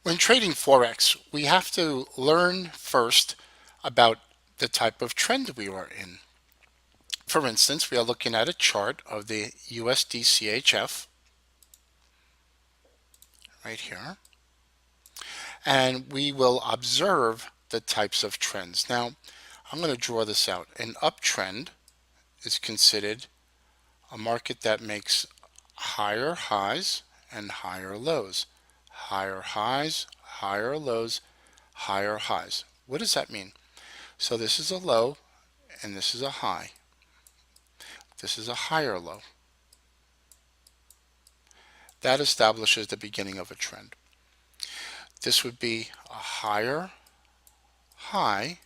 When trading Forex, we have to learn first about the type of trend we are in. For instance, we are looking at a chart of the USD CHF right here, and we will observe the types of trends. Now, I'm going to draw this out. An uptrend is considered a market that makes higher highs and higher lows. Higher highs, higher lows, higher highs. What does that mean? So this is a low and this is a high. This is a higher low. That establishes the beginning of a trend. This would be a higher high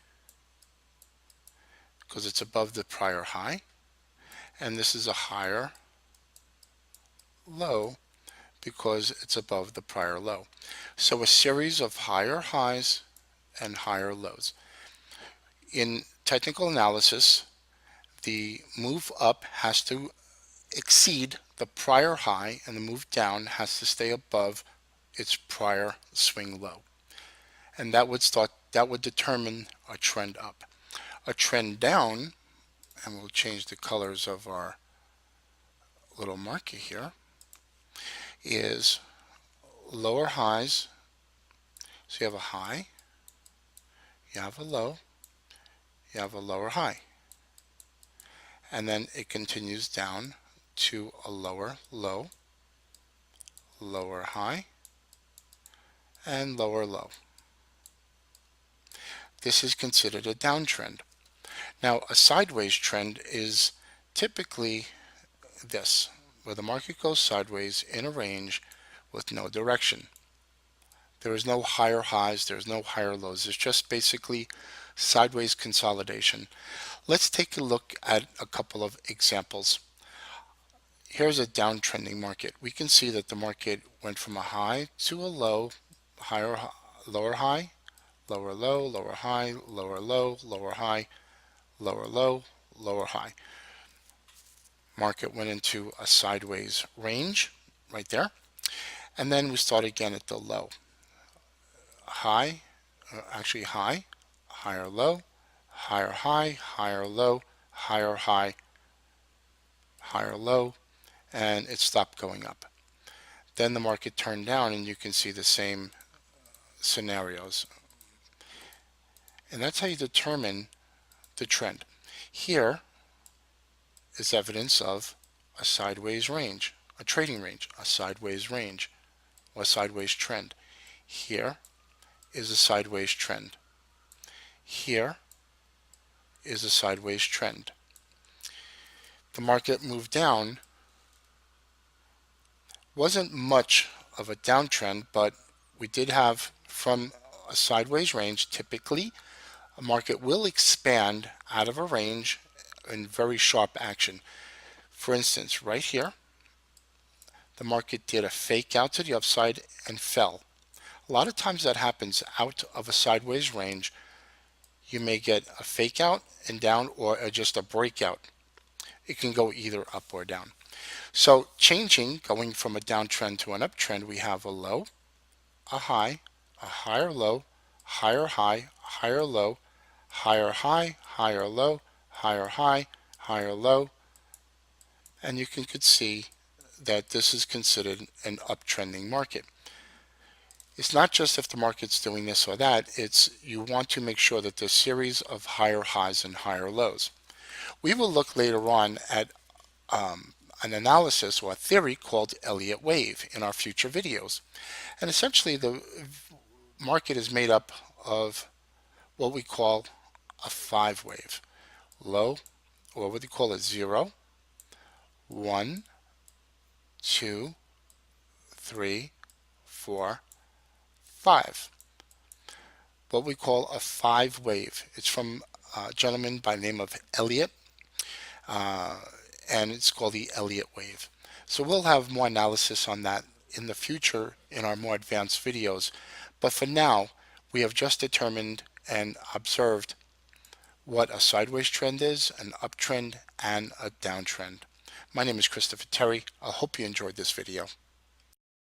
because it's above the prior high, and this is a higher low because it's above the prior low. So a series of higher highs and higher lows. In technical analysis, the move up has to exceed the prior high and the move down has to stay above its prior swing low. And that would determine a trend up. A trend down, and we'll change the colors of our little marker here, is lower highs. So you have a high, you have a low, you have a lower high. And then it continues down to a lower low, lower high, and lower low. This is considered a downtrend. Now, a sideways trend is typically this, where the market goes sideways in a range with no direction. There is no higher highs, there's no higher lows. It's just basically sideways consolidation. Let's take a look at a couple of examples. Here's a downtrending market. We can see that the market went from a high to a low, lower high, lower low, lower high, lower low, lower high, lower low, lower high. Market went into a sideways range right there. And then we start again at the low. High, high, higher low, higher high, higher low, higher high, higher low, and it stopped going up. Then the market turned down and you can see the same scenarios. And that's how you determine the trend. Here is evidence of a sideways range, a trading range, a sideways range, or a sideways trend. Here is a sideways trend. Here is a sideways trend. The market moved down. Wasn't much of a downtrend, but we did have from a sideways range. Typically, a market will expand out of a range in very sharp action. For instance, right here, the market did a fake out to the upside and fell. A lot of times that happens out of a sideways range. You may get a fake out and down or just a breakout. It can go either up or down. So going from a downtrend to an uptrend, we have a low, a high, a higher low, higher high, higher low, higher high, higher low, higher high, higher low, and you could see that this is considered an uptrending market. It's not just if the market's doing this or that, it's you want to make sure that there's a series of higher highs and higher lows. We will look later on at an analysis or a theory called Elliott wave in our future videos. And essentially the market is made up of what we call a 5-wave. Low, or what we call a 0, 1, 2, 3, 4, 5. What we call a 5-wave. It's from a gentleman by the name of Elliott, and it's called the Elliott wave. So we'll have more analysis on that in the future in our more advanced videos. But for now, we have just determined and observed what a sideways trend is, an uptrend, and a downtrend. My name is Christopher Terry. I hope you enjoyed this video.